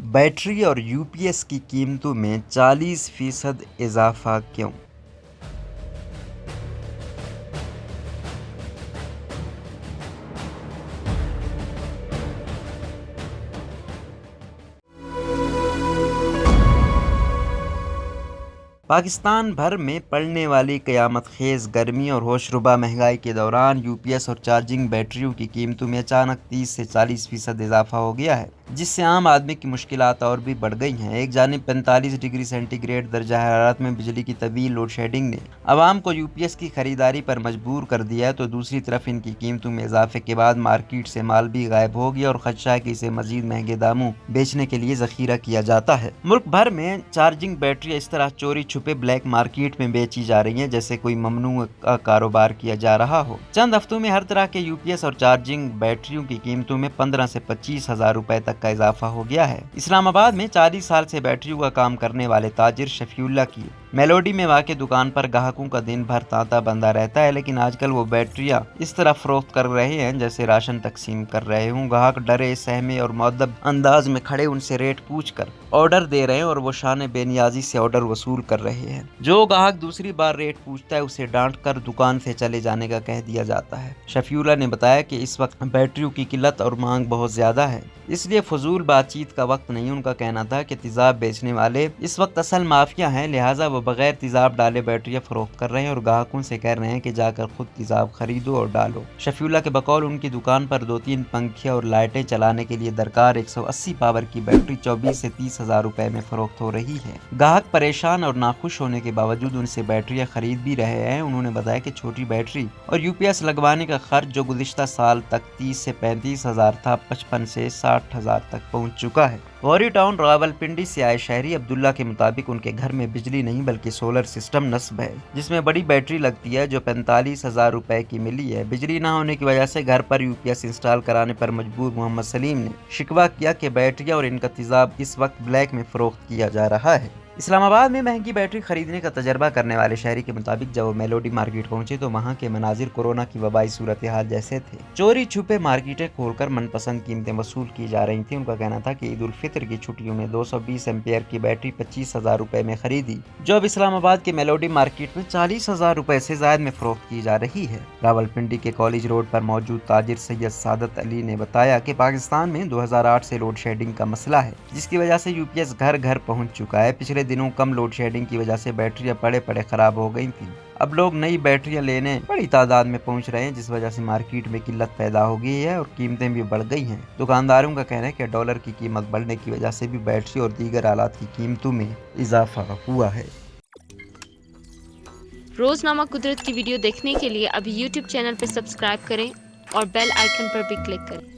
Battery اور U P S کی قیمتوں میں 40% اضافہ کیوں؟ پاکستان بھر میں پڑنے والی قیامت خیز گرمی اور ہوش ربا مہنگائی کے دوران یو پی ایس اور چارجنگ بیٹریوں کی قیمتوں میں اچانک 30 سے 40% اضافہ ہو گیا ہے، جس سے عام آدمی کی مشکلات اور بھی بڑھ گئی ہیں۔ ایک جانب 45 ڈگری سینٹی گریڈ درجہ حرارت میں بجلی کی طویل لوڈ شیڈنگ نے عوام کو یو پی ایس کی خریداری پر مجبور کر دیا ہے، تو دوسری طرف ان کی قیمتوں میں اضافے کے بعد مارکیٹ سے مال بھی غائب ہو گیا اور خدشہ ہے کہ اسے مزید مہنگے داموں بیچنے کے لیے ذخیرہ کیا جاتا ہے۔ ملک بھر میں چارجنگ بیٹریاں اس طرح چوری چھپے بلیک مارکیٹ میں بیچی جا رہی ہیں جیسے کوئی ممنوع کا کاروبار کیا جا رہا ہو۔ چند ہفتوں میں ہر طرح کے یو پی ایس اور چارجنگ بیٹریوں کی قیمتوں میں 15 سے 25 ہزار روپے تک کا اضافہ ہو گیا ہے۔ اسلام آباد میں 40 سال سے بیٹریوں کا کام کرنے والے تاجر شفیع اللہ کی میلوڈی میں واقع دکان پر گاہکوں کا دن بھر تانتا بندہ رہتا ہے، لیکن آج کل وہ بیٹریاں اس طرح فروخت کر رہے ہیں جیسے راشن تقسیم کر رہے ہوں۔ گاہک ڈرے سہمے اور مؤدب انداز میں کھڑے ان سے ریٹ پوچھ کر آرڈر دے رہے ہیں اور وہ شان بے نیازی سے آرڈر وصول کر رہے ہیں۔ جو گاہک دوسری بار ریٹ پوچھتا ہے اسے ڈانٹ کر دکان سے چلے جانے کا کہہ دیا جاتا ہے۔ شفیع اللہ نے بتایا کہ اس وقت بیٹریوں کی قلت اور مانگ بہت زیادہ ہے، اس لیے فضول بات چیت کا وقت نہیں۔ ان کا کہنا تھا کہ تیزاب بیچنے والے اس وقت اصل مافیا ہیں، لہٰذا وہ بغیر تیزاب ڈالے بیٹریاں فروخت کر رہے ہیں اور گاہکوں سے کہہ رہے ہیں کہ جا کر خود تیزاب خریدو اور ڈالو۔ شفیع اللہ کے بقول ان کی دکان پر 2-3 پنکھے اور لائٹیں چلانے کے لیے درکار 180 پاور کی بیٹری 24 سے 30 ہزار روپے میں فروخت ہو رہی ہے۔ گاہک پریشان اور ناخوش ہونے کے باوجود ان سے بیٹریاں خرید بھی رہے ہیں۔ انہوں نے بتایا کہ چھوٹی بیٹری اور یو پی ایس لگوانے کا خرچ جو گزشتہ سال تک 30 سے 35 ہزار تھا، 55 سے 60 ہزار تک پہنچ چکا ہے۔ غوری ٹاؤن راولپنڈی سے آئے شہری عبداللہ کے مطابق ان کے گھر میں بجلی نہیں بلکہ سولر سسٹم نصب ہے، جس میں بڑی بیٹری لگتی ہے جو 45 ہزار روپے کی ملی ہے۔ بجلی نہ ہونے کی وجہ سے گھر پر یو پی ایس انسٹال کرانے پر مجبور محمد سلیم نے شکوہ کیا کہ بیٹریاں اور ان کا تیزاب اس وقت بلیک میں فروخت کیا جا رہا ہے۔ اسلام آباد میں مہنگی بیٹری خریدنے کا تجربہ کرنے والے شہری کے مطابق جب وہ میلوڈی مارکیٹ پہنچے تو وہاں کے مناظر کورونا کی وبائی صورتحال جیسے تھے۔ چوری چھپے مارکیٹیں کھول کر من پسند قیمتیں وصول کی جا رہی تھیں۔ ان کا کہنا تھا کہ عید الفطر کی چھٹیوں میں 220 ایمپیئر کی بیٹری 25 ہزار روپے میں خریدی، جو اب اسلام آباد کے میلوڈی مارکیٹ میں 40 ہزار روپے سے زائد میں فروخت کی جا رہی ہے۔ راولپنڈی کے کالج روڈ پر موجود تاجر سید سعادت علی نے بتایا کہ پاکستان میں 2008 سے لوڈ شیڈنگ کا مسئلہ ہے، جس کی وجہ سے یو پی ایس گھر گھر پہنچ چکا ہے۔ پچھلے دنوں کم لوڈ شیڈنگ کی وجہ سے بیٹریاں پڑے پڑے خراب ہو گئی تھیں۔ اب لوگ نئی بیٹریاں لینے بڑی تعداد میں پہنچ رہے ہیں، جس وجہ سے مارکیٹ میں قلت پیدا ہو گئی ہے اور قیمتیں بھی بڑھ گئی ہیں۔ دکانداروں کا کہنا ہے کہ ڈالر کی قیمت بڑھنے کی وجہ سے بھی بیٹری اور دیگر آلات کی قیمتوں میں اضافہ ہوا ہے۔ روزنامہ قدرت کی ویڈیو دیکھنے کے لیے ابھی یوٹیوب چینل پر سبسکرائب کریں اور بیل آئیکن پر بھی کلک کریں۔